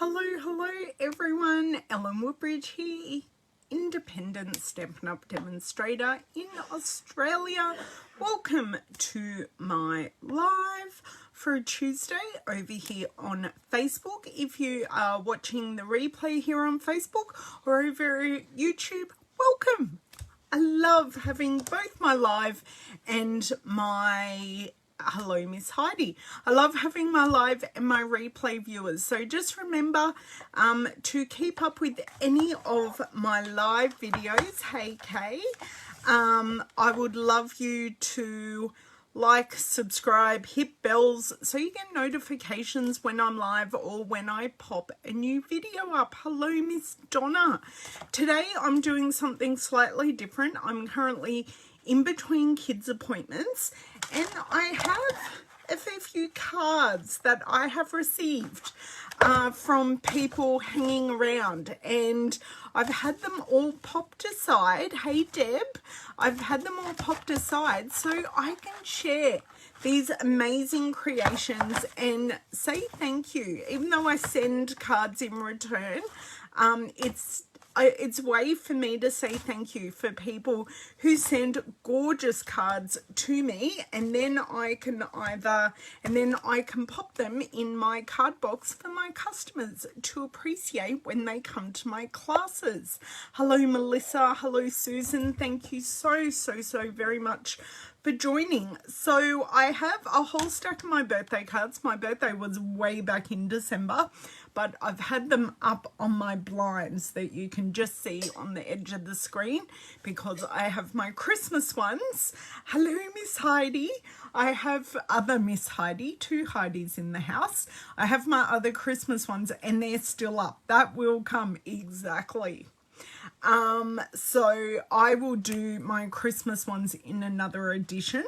Hello everyone, Ellen Woodbridge here, independent Stampin' Up demonstrator in Australia. Welcome to my live for a Tuesday over here on Facebook. If you are watching the replay here on Facebook or over YouTube, welcome. I love having both my live and my hello Miss Heidi. I love having my live and my replay viewers. So just remember to keep up with any of my live videos. Hey Kay, I would love you to like, subscribe, hit bells so you get notifications when I'm live or when I pop a new video up. Hello Miss Donna. Today I'm doing something slightly different. I'm currently in between kids' appointments and I have a fair few cards that I have received from people hanging around, and I've had them all popped aside. Hey Deb, I've had them all popped aside so I can share these amazing creations and say thank you. Even though I send cards in return, it's a way for me to say thank you for people who send gorgeous cards to me, and then I can pop them in my card box for my customers to appreciate when they come to my classes. Hello Melissa, hello Susan, thank you so very much for joining. So I have a whole stack of my birthday cards. My birthday was way back in December, but I've had them up on my blinds that you can just see on the edge of the screen because I have my Christmas ones. Hello Miss Heidi. I have other Miss Heidi, two Heidis in the house. I have my other Christmas ones and they're still up. That will come exactly. So I will do my Christmas ones in another edition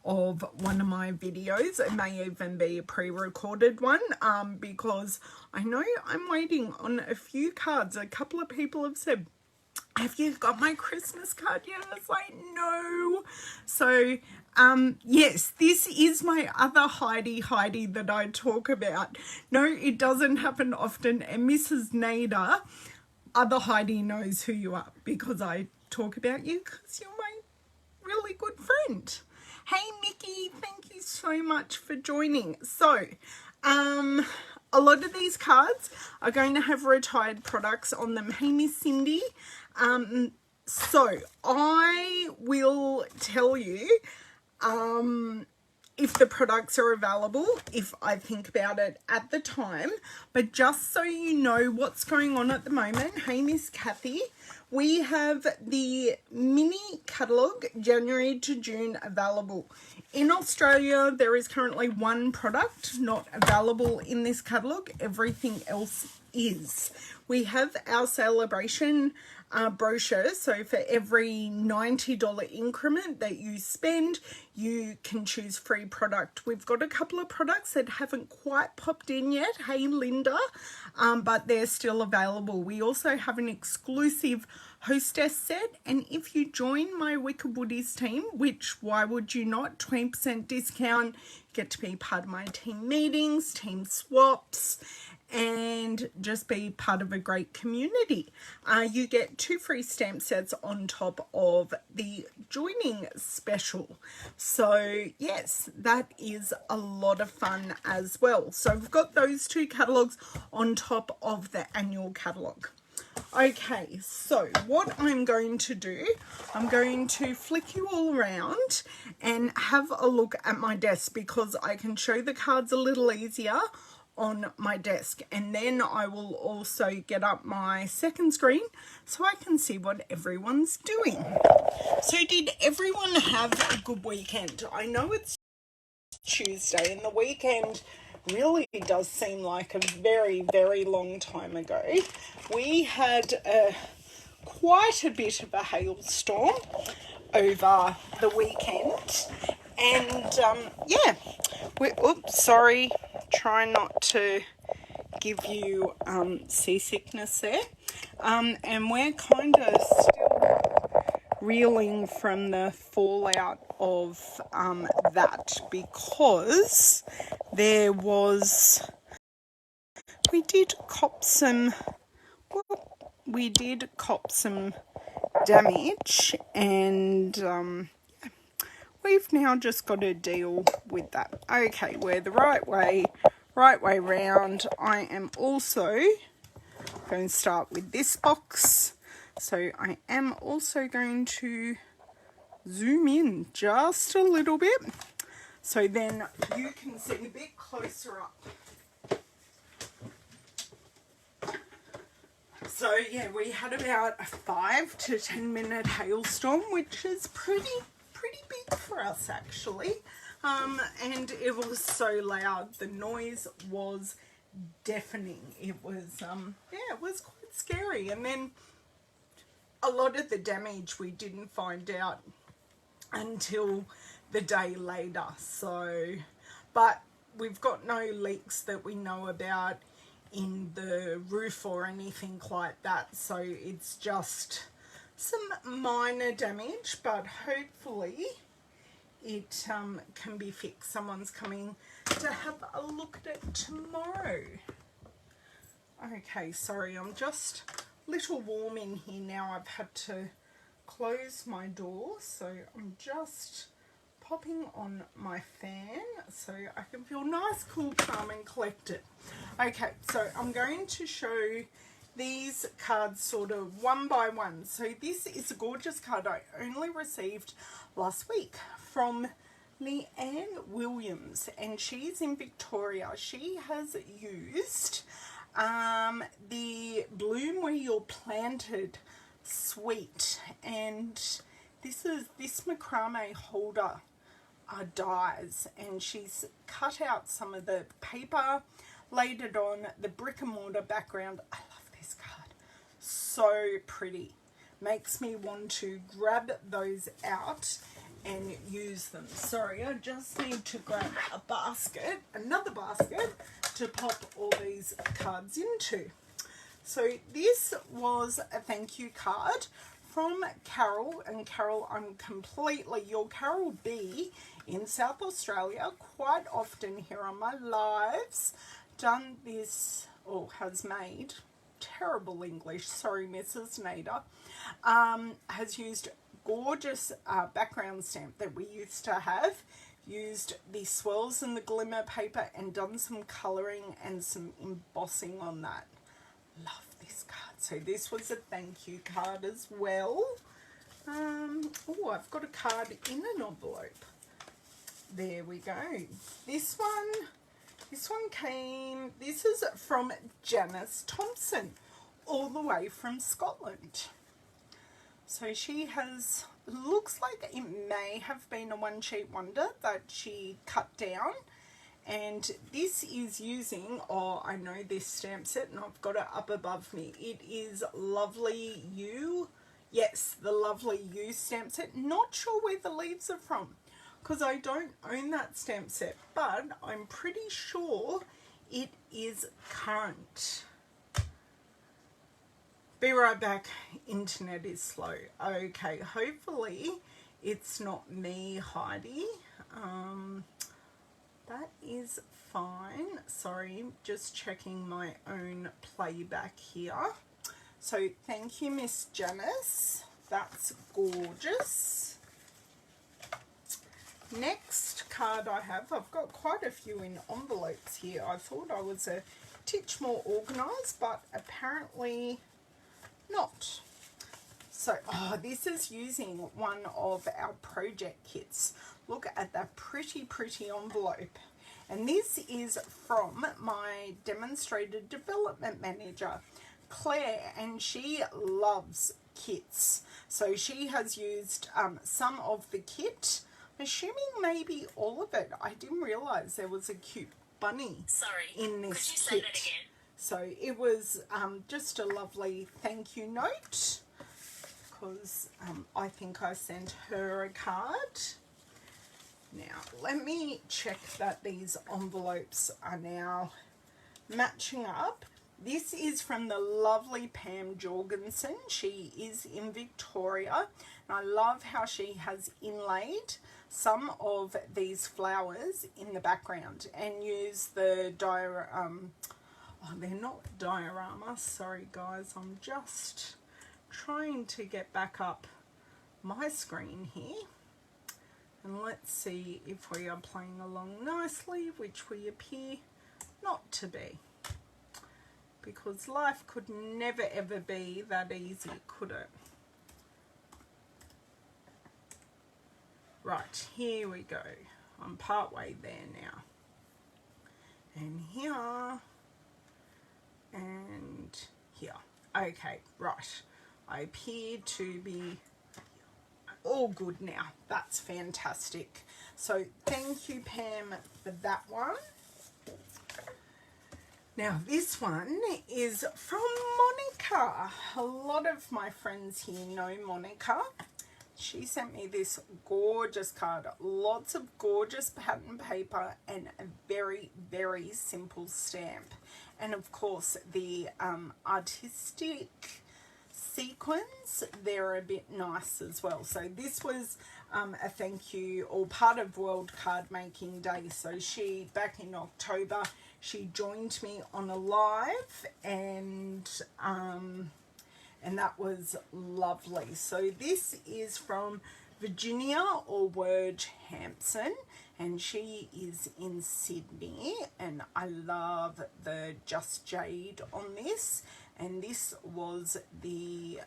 of one of my videos. It may even be a pre-recorded one because I know I'm waiting on a few cards. A couple of people have said, have you got my Christmas card yet? I was like, no. So yes, this is my other Heidi that I talk about. No, it doesn't happen often. And Mrs. Nader, other Heidi, knows who you are because I talk about you because you're my really good friend. Hey Mickey, thank you so much for joining. So a lot of these cards are going to have retired products on them. Hey Miss Cindy. So I will tell you if the products are available, if I think about it at the time, but just so you know what's going on at the moment. Hey Miss Kathy, we have the mini catalogue January to June available. In Australia, there is currently one product not available in this catalogue. Everything else is. We have our celebration brochure, so for every $90 increment that you spend, you can choose free product. We've got a couple of products that haven't quite popped in yet. Hey Linda, but they're still available. We also have an exclusive hostess set, and if you join my Wicked Woodies team, which why would you not, 20% discount, get to be part of my team meetings, team swaps, and just be part of a great community. You get 2 free stamp sets on top of the joining special. So yes, that is a lot of fun as well. So we've got those 2 catalogues on top of the annual catalogue. Okay, so what I'm going to do, I'm going to flick you all around and have a look at my desk because I can show the cards a little easier on my desk, and then I will also get up my second screen so I can see what everyone's doing. So did everyone have a good weekend? I know it's Tuesday and the weekend really does seem like a very long time ago. We had quite a bit of a hailstorm over the weekend, and yeah, oops, sorry, try not to give you seasickness there, and we're kind of still reeling from the fallout of that because there was we did cop some, damage, and we've now just got to deal with that. Okay, we're the right way round. I am also going to start with this box. So I am also going to zoom in just a little bit so then you can see a bit closer up. So yeah, we had about a 5 to 10 minute hailstorm, which is pretty big for us actually. And it was so loud. The noise was deafening. It was it was quite scary. And then a lot of the damage we didn't find out until the day later. So, but we've got no leaks that we know about in the roof or anything like that, so it's just some minor damage, but hopefully it can be fixed. Someone's coming to have a look at it tomorrow. Okay, sorry, I'm just a little warm in here now. I've had to close my door, so I'm just popping on my fan so I can feel nice, cool, calm and collected. Okay, so I'm going to show these cards sort of one by one. So this is a gorgeous card I only received last week from Leanne Williams, and she's in Victoria. She has used the Bloom Where You're Planted suite, and this macrame holder dies, and she's cut out some of the paper, laid it on the brick and mortar background. I love this card, so pretty, makes me want to grab those out and use them. Sorry, I just need to grab a basket, another basket to pop all these cards into. So this was a thank you card from Carol, and Carol, I'm completely your Carol B in South Australia, quite often here on my lives, done this, or has made, terrible English, sorry Mrs. Nader, has used gorgeous background stamp that we used to have, used the swirls and the glimmer paper and done some colouring and some embossing on that. Love this card. So this was a thank you card as well. Oh, I've got a card in an envelope. There we go. This one came, this is from Janice Thompson, all the way from Scotland. So she has, looks like it may have been a one sheet wonder that she cut down. And this is using, oh, I know this stamp set and I've got it up above me. It is Lovely You. Yes, the Lovely You stamp set. Not sure where the leaves are from because I don't own that stamp set, but I'm pretty sure it is current. Be right back. Internet is slow. Okay, hopefully it's not me, Heidi. That is fine. Sorry, just checking my own playback here. So thank you, Miss Janice. That's gorgeous. Next card I have, I've got quite a few in envelopes here. I thought I was a titch more organised, but apparently not. So, oh, this is using one of our project kits. Look at that pretty envelope. And this is from my Demonstrator development manager, Claire, and she loves kits. So she has used some of the kit, assuming maybe all of it. I didn't realise there was a cute bunny in this kit. Say that again? So it was just a lovely thank you note, because I think I sent her a card. Now, let me check that these envelopes are now matching up. This is from the lovely Pam Jorgensen. She is in Victoria. And I love how she has inlaid some of these flowers in the background and used the Oh, they're not dioramas. Sorry guys, I'm just trying to get back up my screen here. And let's see if we are playing along nicely, which we appear not to be. Because life could never ever be that easy, could it? Right, here we go. I'm partway there now. And here. And here. Okay, right. I appear to be all good now. That's fantastic. So thank you, Pam, for that one. Now this one is from Monica. A lot of my friends here know Monica. She sent me this gorgeous card, lots of gorgeous pattern paper and a very, very simple stamp. And of course the artistic sequins, they're a bit nice as well. So this was a thank you, or part of World Card Making Day. So she, back in October, she joined me on a live, and that was lovely. So this is from Virginia or Wurge Hampson, and she is in Sydney, and I love the Just Jade on this. And this was the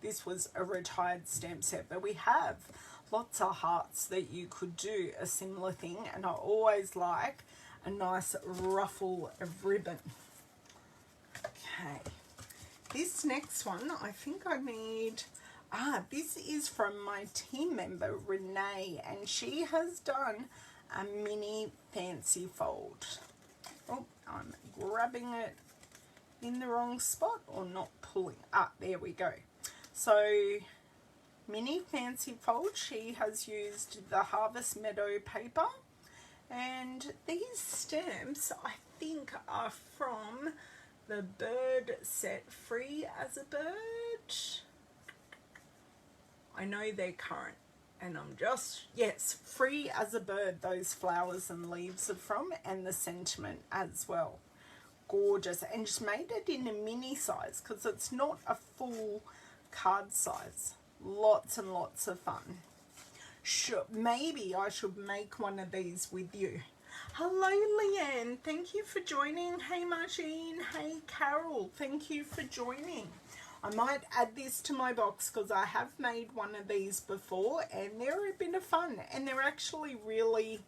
this was a retired stamp set, but we have lots of hearts that you could do a similar thing, and I always like a nice ruffle of ribbon. Okay, this next one, I think I need, this is from my team member Renee, and she has done a mini fancy fold. Oh, I'm grabbing it in the wrong spot, or not pulling. There we go. So mini fancy fold, she has used the Harvest Meadow paper, and these stamps I think are from the bird set, Free as a Bird. I know they're current, and I'm just, yes, Free as a Bird, those flowers and leaves are from, and the sentiment as well. Gorgeous, and just made it in a mini size because it's not a full card size. Lots and lots of fun. Maybe I should make one of these with you. Hello Leanne, thank you for joining. Hey Margine, hey Carol, thank you for joining. I might add this to my box because I have made one of these before, and they're a bit of fun, and they're actually really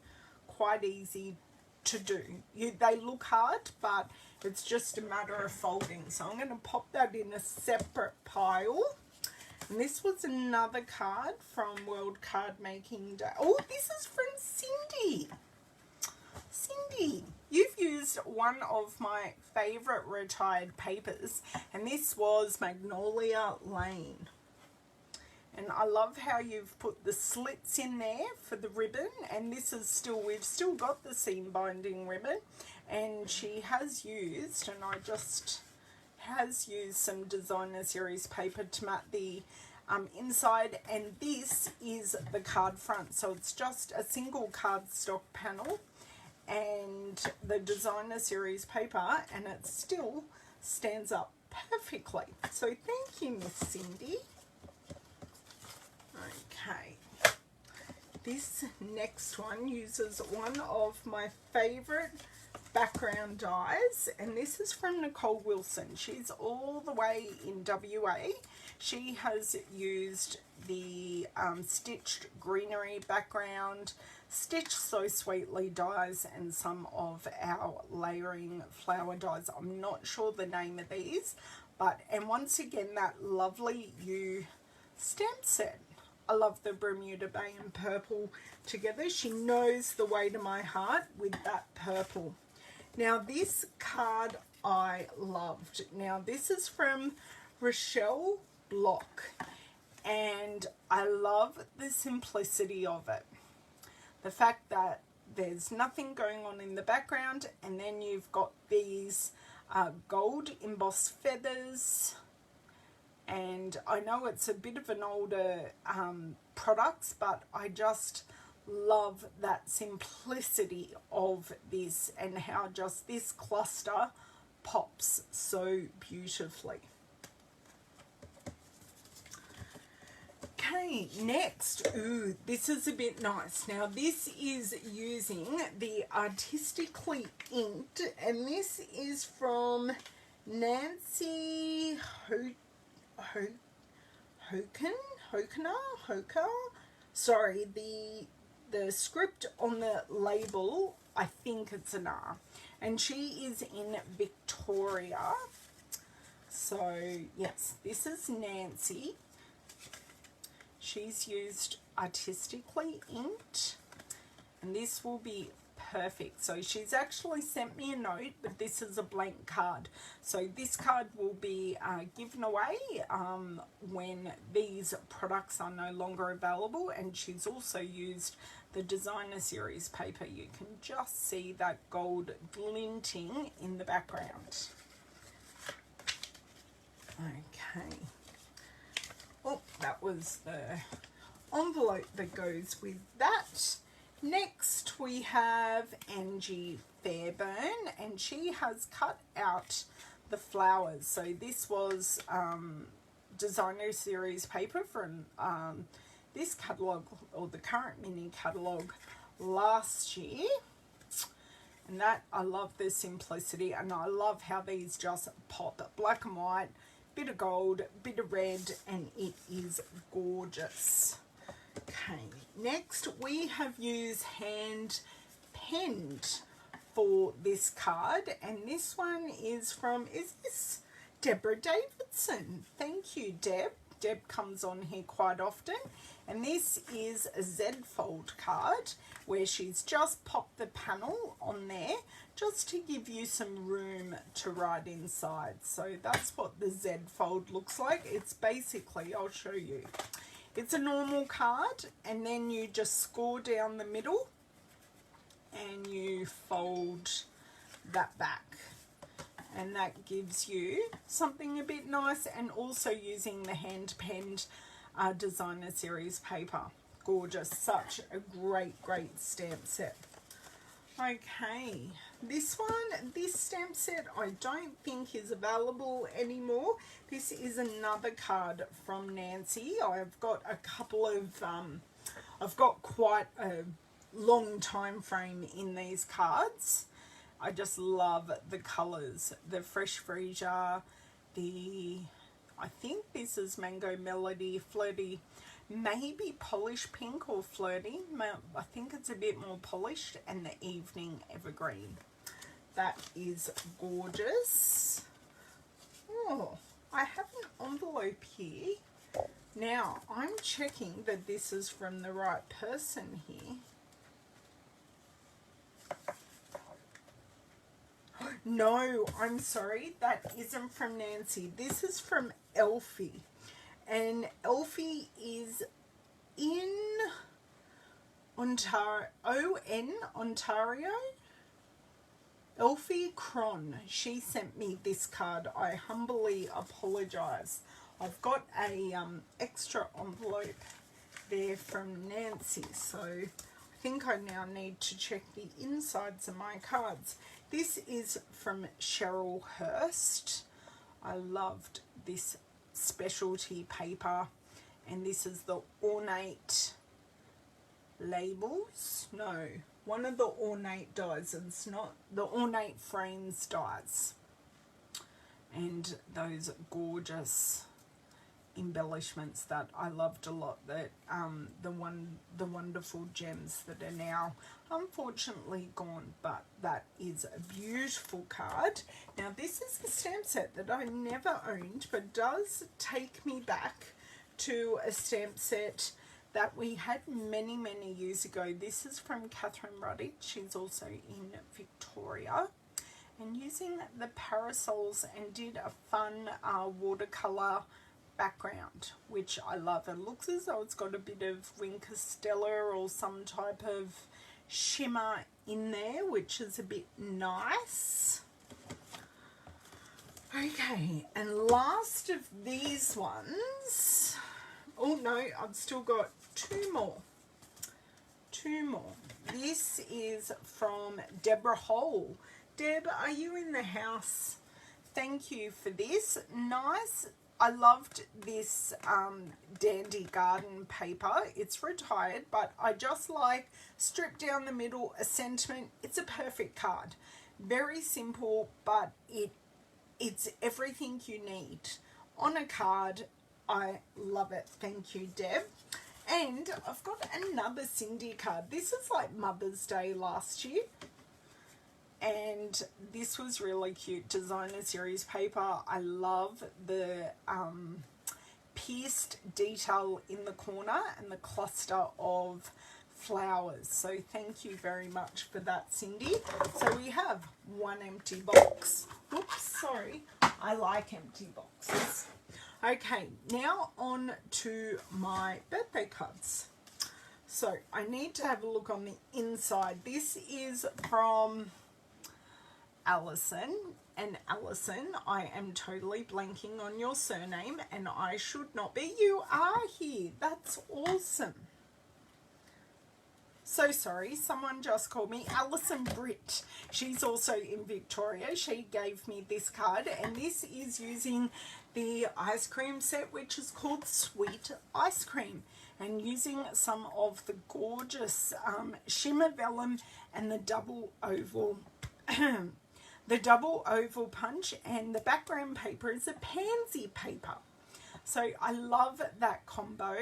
quite easy to do. They look hard, but it's just a matter of folding. So I'm going to pop that in a separate pile. And this was another card from World Card Making Day. Oh, this is from Cindy. Cindy, you've used one of my favorite retired papers, and this was Magnolia Lane. And I love how you've put the slits in there for the ribbon, and this is still, we've still got the seam binding ribbon, and she has used, and I just has used some designer series paper to mat the inside, and this is the card front, so it's just a single cardstock panel and the designer series paper, and it still stands up perfectly. So thank you, Miss Cindy. Okay, this next one uses one of my favorite background dies, and this is from Nicole Wilson. She's all the way in WA. She has used the stitched greenery background, stitched So Sweetly dies, and some of our layering flower dies. I'm not sure the name of these, but, and once again, that lovely U stamp set. I love the Bermuda Bay and purple together. She knows the way to my heart with that purple. Now this card I loved. Now this is from Rochelle Block, and I love the simplicity of it. The fact that there's nothing going on in the background, and then you've got these gold embossed feathers. And I know it's a bit of an older product, but I just love that simplicity of this, and how just this cluster pops so beautifully. Okay, next, ooh, this is a bit nice. Now, this is using the Artistically Inked, and this is from Nancy Hoker. Sorry, the script on the label, I think it's an R, and she is in Victoria. So yes, this is Nancy. She's used Artistically Inked, and this will be perfect. So she's actually sent me a note, but this is a blank card. So this card will be given away when these products are no longer available, and she's also used the Designer Series paper. You can just see that gold glinting in the background. Okay. Oh, that was the envelope that goes with that. Next we have Angie Fairburne, and she has cut out the flowers. So this was Designer Series paper from this catalogue, or the current mini catalogue, last year. And that, I love the simplicity, and I love how these just pop. Black and white, bit of gold, bit of red, and it is gorgeous. Okay, next we have used hand penned for this card, and this one is from, is this Deborah Davidson? Thank you, Deb. Deb comes on here quite often, and this is a Z-fold card where she's just popped the panel on there just to give you some room to write inside. So that's what the Z-fold looks like. It's basically, I'll show you. It's a normal card, and then you just score down the middle and you fold that back. And that gives you something a bit nice, and also using the hand-penned Designer Series paper. Gorgeous. Such a great stamp set. Okay, this stamp set I don't think is available anymore. This is another card from Nancy. I've got a couple of, I've got quite a long time frame in these cards. I just love the colours. The Fresh Freesia, I think this is Mango Melody, Flirty, maybe Polish Pink or Flirty. I think it's a bit more polished, and the Evening Evergreen. That is gorgeous. Oh, I have an envelope here. Now, I'm checking that this is from the right person here. No, I'm sorry, that isn't from Nancy. This is from Elfie, and Elfie is in Ontario. Elfie Cron. She sent me this card. I humbly apologise. I've got a extra envelope there from Nancy, so I think I now need to check the insides of my cards. This is from Cheryl Hurst. I loved this specialty paper, and this is the Ornate Labels. No, one of the Ornate dies. It's not the Ornate Frames dies. And those gorgeous embellishments that I loved a lot, that the wonderful gems that are now unfortunately gone, but that is a beautiful card. Now this is the stamp set that I never owned, but does take me back to a stamp set that we had many years ago. This is from Catherine Ruddick. She's also in Victoria, and using the parasols, and did a fun watercolor background, which I love. It looks as though it's got a bit of Winker Stella or some type of shimmer in there, which is a bit nice. Okay, and last of these ones, oh no, I've still got two more. This is from Deborah Hole. Deb, are you in the house? thank you for this. Nice. I loved this Dandy Garden paper. It's retired, but I just like stripped down the middle, a sentiment. It's a perfect card. Very simple, but it's everything you need on a card. I love it. Thank you, Deb. And I've got another Cindy card. This is like Mother's Day last year. And this was really cute. Designer series paper. I love the pierced detail in the corner and the cluster of flowers. So thank you very much for that, Cindy. So we have one empty box. Oops, sorry. I like empty boxes. Okay, now on to my birthday cards. So I need to have a look on the inside. This is from Alison. And Alison, I am totally blanking on your surname, and I should not be. You are here. That's awesome. So sorry, someone just called me Alison Britt. She's also in Victoria. She gave me this card, and this is using the ice cream set, which is called Sweet Ice Cream, and using some of the gorgeous shimmer vellum and the double oval the double oval punch, and the background paper is a pansy paper. So I love that combo.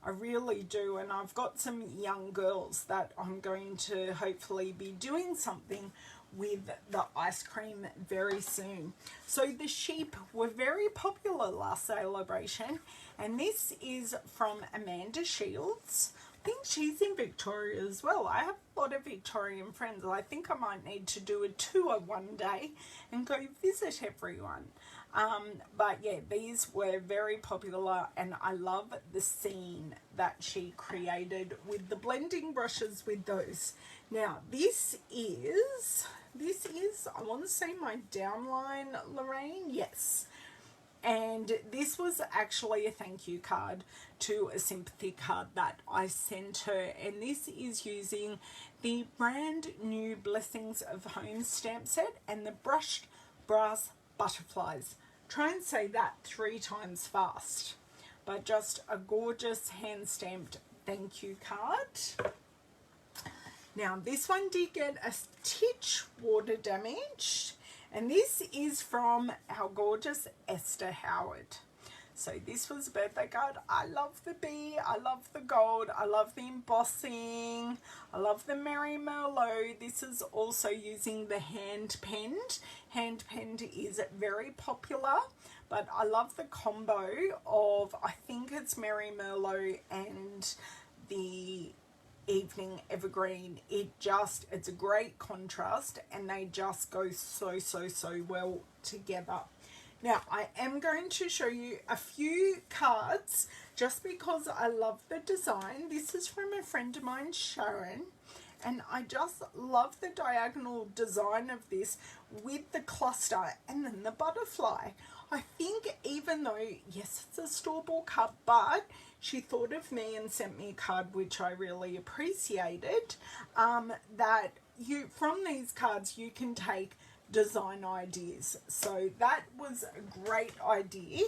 I really do, and I've got some young girls that I'm going to hopefully be doing something with the ice cream very soon. So the sheep were very popular last celebration, and this is from Amanda Shields. I think she's in Victoria as well. I have a lot of Victorian friends. I think I might need to do a tour one day and go visit everyone. But yeah, these were very popular, and I love the scene that she created with the blending brushes with those. Now, this is, I want to say my downline Lorraine, yes. And this was actually a thank you card to a sympathy card that I sent her. And this is using the brand new Blessings of Home stamp set and the brushed brass butterflies. Try and say that 3 times fast. But just a gorgeous hand stamped thank you card. Now this one did get a titch water damage. And this is from our gorgeous Esther Howard. So this was a birthday card. I love the bee. I love the gold. I love the embossing. I love the Merry Merlot. This is also using the hand penned. Hand penned is very popular. But I love the combo of, I think it's Merry Merlot and the Evening Evergreen. It's a great contrast, and they just go so well together. Now I am going to show you a few cards just because I love the design. This is from a friend of mine, Sharon, and I just love the diagonal design of this with the cluster and then the butterfly. I think even though, yes, it's a store-bought card, but she thought of me and sent me a card which I really appreciated, that from these cards you can take design ideas. So that was a great idea.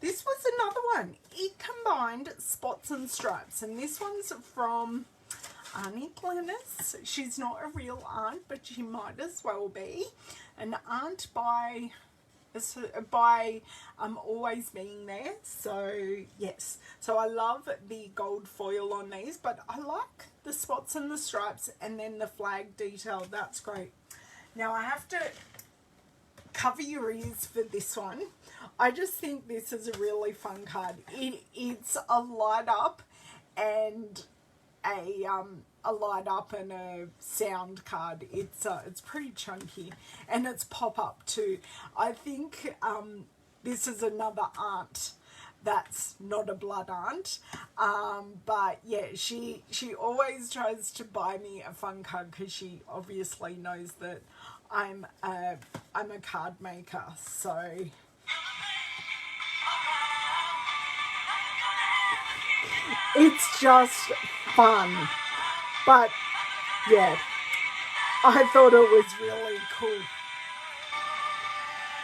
This was another one. It combined spots and stripes, and this one's from Auntie Glennis. She's not a real aunt, but she might as well be. An aunt by always being there. So yes, so I love the gold foil on these, but I like the spots and the stripes and then the flag detail. That's great. Now I have to cover your ears for this one. I just think this is a really fun card. It's a light up and a light up and a sound card. It's pretty chunky, and it's pop up too. I think this is another aunt that's not a blood aunt, but yeah, she always tries to buy me a fun card because she obviously knows that I'm a card maker. So it's just fun. But yeah, I thought it was really cool.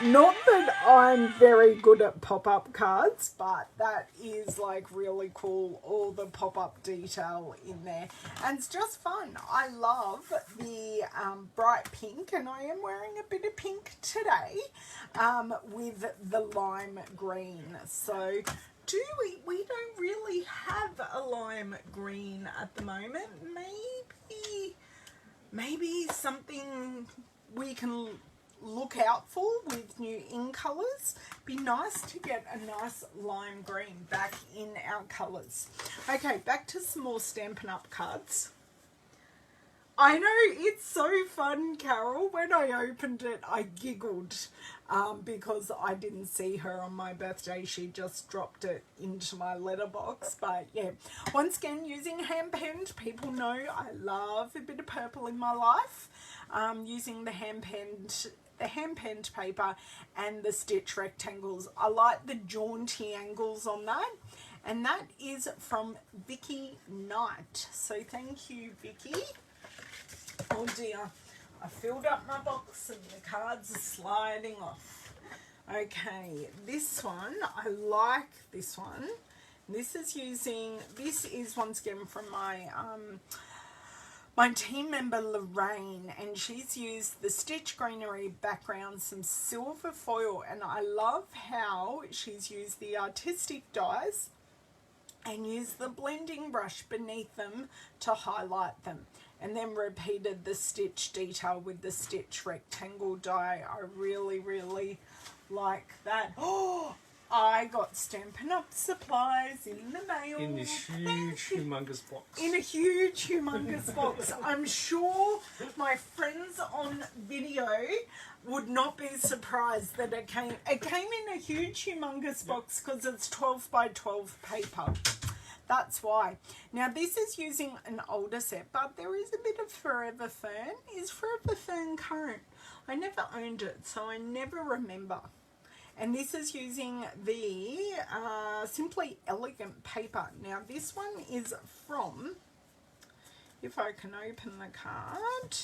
Not that I'm very good at pop-up cards, but that is like really cool, all the pop-up detail in there. And it's just fun. I love the bright pink, and I am wearing a bit of pink today with the lime green. So we don't really have a lime green at the moment. Maybe something we can look out for with new in colours. Be nice to get a nice lime green back in our colours. Okay, back to some more Stampin' Up cards. I know, it's so fun, Carol. When I opened it, I giggled because I didn't see her on my birthday. She just dropped it into my letterbox. But yeah, once again, using hand penned. People know I love a bit of purple in my life. Using the hand penned paper and the stitch rectangles. I like the jaunty angles on that. And that is from Vicky Knight. So thank you, Vicky. Oh dear, I filled up my box and the cards are sliding off. Okay, this one, I like this one. This is once again from my my team member Lorraine, and she's used the stitch greenery background, some silver foil, and I love how she's used the artistic dies and used the blending brush beneath them to highlight them, and then repeated the stitch detail with the stitch rectangle die. I really, really like that. Oh, I got Stampin' Up supplies in the mail. In this huge, humongous box. In a huge, humongous box. I'm sure my friends on video would not be surprised that it came in a huge, humongous box because it's 12 by 12 paper. That's why. Now, this is using an older set, but there is a bit of Forever Fern. Is Forever Fern current? I never owned it, so I never remember. And this is using the Simply Elegant paper. Now, this one is from, if I can open the card,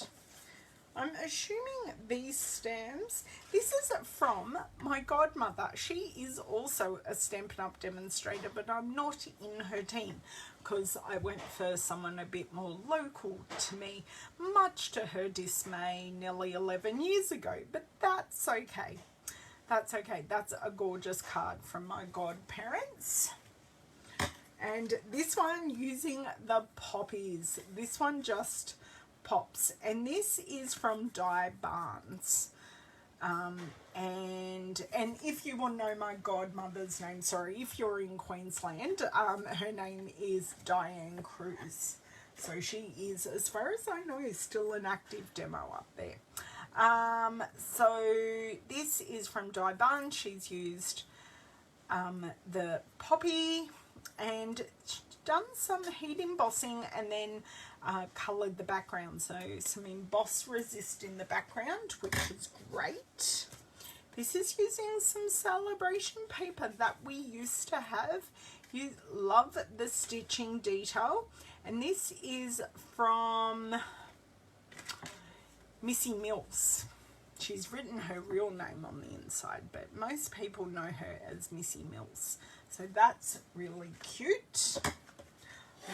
I'm assuming these stamps, this is from my godmother. She is also a Stampin' Up demonstrator, but I'm not in her team because I went for someone a bit more local to me, much to her dismay, nearly 11 years ago. But that's okay. That's okay. That's a gorgeous card from my godparents. And this one using the poppies. This one just pops. And this is from Di Barnes. And if you want to know my godmother's name, sorry, if you're in Queensland, her name is Diane Cruz. So she is, as far as I know, still an active demo up there. So this is from Di Barnes. She's used the poppy and done some heat embossing and then coloured the background. So some emboss resist in the background, which is great. This is using some celebration paper that we used to have. You love the stitching detail. And this is from Missy Mills. She's written her real name on the inside, but most people know her as Missy Mills. So that's really cute.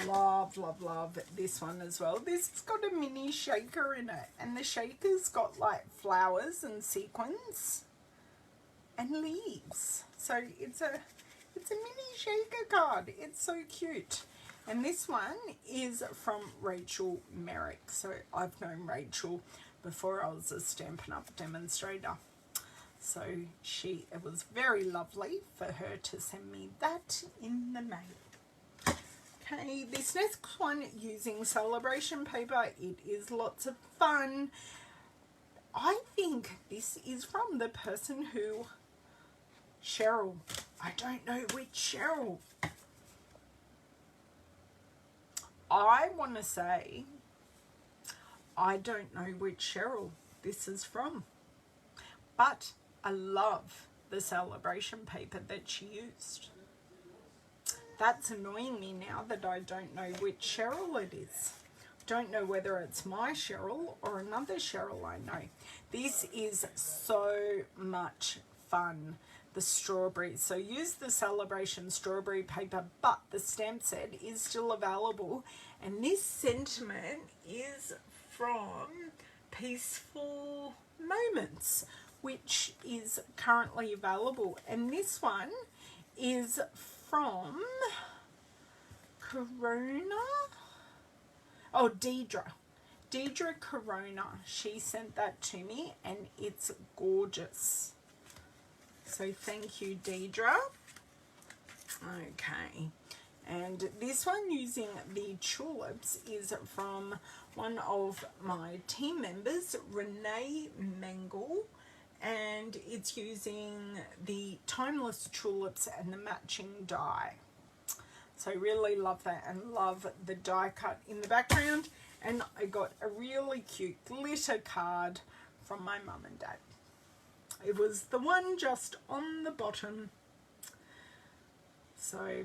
Love, love, love this one as well. This has got a mini shaker in it, and the shaker's got like flowers and sequins and leaves. So it's a mini shaker card. It's so cute. And this one is from Rachel Merrick. So I've known Rachel before I was a Stampin' Up demonstrator. So it was very lovely for her to send me that in the mail. Okay, this next one using celebration paper. It is lots of fun. I think this is from the person who, Cheryl. I don't know which Cheryl. I want to say, I don't know which Cheryl this is from, but I love the celebration paper that she used. That's annoying me now that I don't know which Cheryl it is. Don't know whether it's my Cheryl or another Cheryl I know. This is so much fun. The strawberries. So use the celebration strawberry paper, but the stamp set is still available. And this sentiment is from Peaceful Moments, which is currently available. And this one is from Corona. Oh, Deidre Corona. She sent that to me and it's gorgeous. So thank you, Deidre. Okay. And this one using the tulips is from one of my team members, Renee Mangle. And it's using the Timeless Tulips and the matching die. So I really love that and love the die cut in the background. And I got a really cute glitter card from my mum and dad. It was the one just on the bottom. So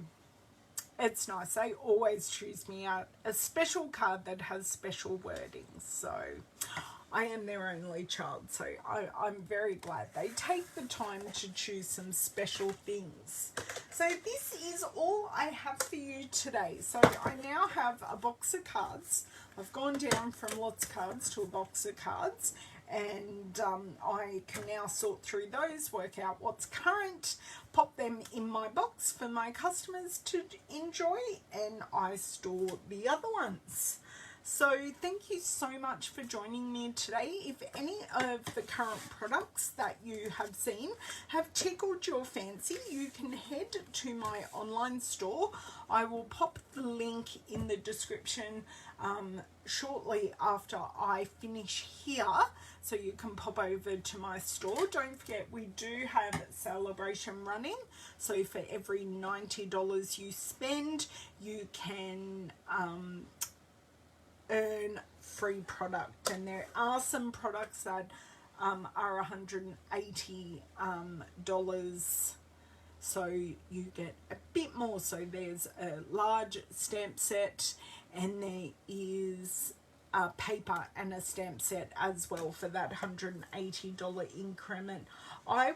it's nice. They always choose me out a special card that has special wordings. So I am their only child. So I'm very glad they take the time to choose some special things. So this is all I have for you today. So I now have a box of cards. I've gone down from lots of cards to a box of cards. And I can now sort through those, work out what's current, pop them in my box for my customers to enjoy, and I store the other ones. So thank you so much for joining me today. If any of the current products that you have seen have tickled your fancy, you can head to my online store. I will pop the link in the description shortly after I finish here, so you can pop over to my store. Don't forget, we do have celebration running, so for every $90 you spend, you can earn free product. And there are some products that are $180, so you get a bit more. So there's a large stamp set, and there is a paper and a stamp set as well for that $180 increment. My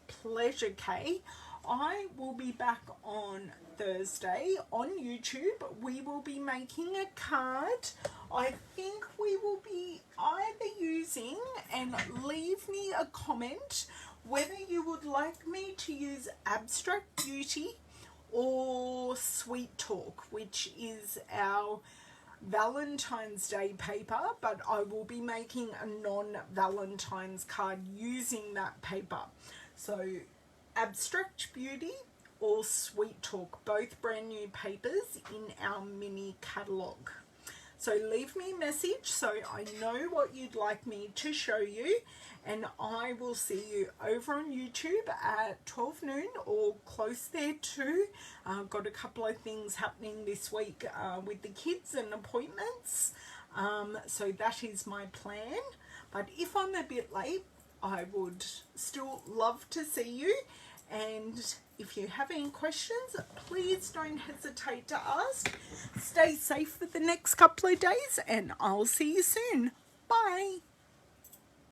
pleasure, Kay. I will be back on Thursday on YouTube. We will be making a card. I think we will be either using, and leave me a comment whether you would like me to use Abstract Beauty or Sweet Talk, which is our Valentine's Day paper, but I will be making a non-Valentine's card using that paper. So Abstract Beauty or Sweet Talk, both brand new papers in our mini catalogue. So leave me a message so I know what you'd like me to show you, and I will see you over on YouTube at 12 noon or close there too. I've got a couple of things happening this week with the kids and appointments, so that is my plan. But if I'm a bit late, I would still love to see you. And if you have any questions, please don't hesitate to ask. Stay safe for the next couple of days, and I'll see you soon. Bye.